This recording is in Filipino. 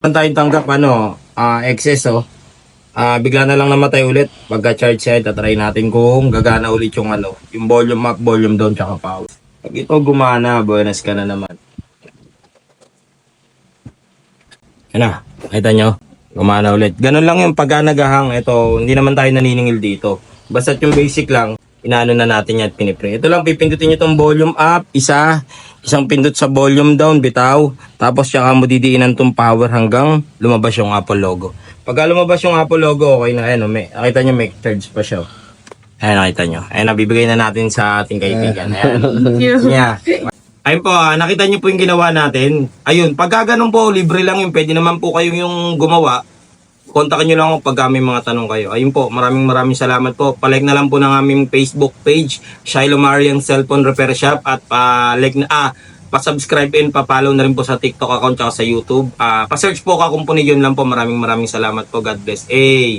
Tayong tanggap excess bigla na lang namatay ulit. Pagka-charge siya, tatry natin kung gagana ulit yung yung volume up, volume down, tsaka power. Pag ito gumana, buenas ka na naman. Yan na, nakita nyo? Gumana ulit. Ganun lang yung pagka nagahang. Ito, hindi naman tayo naniningil dito. Basta yung basic lang, inaano na natin yan, pinipre. Ito lang, pipindutin nyo itong volume up, isang pindot sa volume down, bitaw. Tapos saka mo didiinan itong power hanggang lumabas yung Apple logo. Pagka lumabas yung Apple logo, okay na. Ayan, nakita nyo, may charge pa siya. Ayan, nakita nyo. Ayan, nabibigay na natin sa ating kaibigan. Ayan. Yeah. Ayun po, nakita nyo po yung ginawa natin. Ayun, pag ganun po, libre lang yun. Pwede naman po kayong yung gumawa. Kontakin nyo lang ako pag may mga tanong kayo. Ayun po, maraming salamat po. Palike na lang po ng aming Facebook page, Shiloh Marian Cellphone Repair Shop. At pa-subscribe and pa-follow na rin po sa TikTok account at sa YouTube. Pa-search po ka kung yun lang po. Maraming salamat po. God bless. Hey!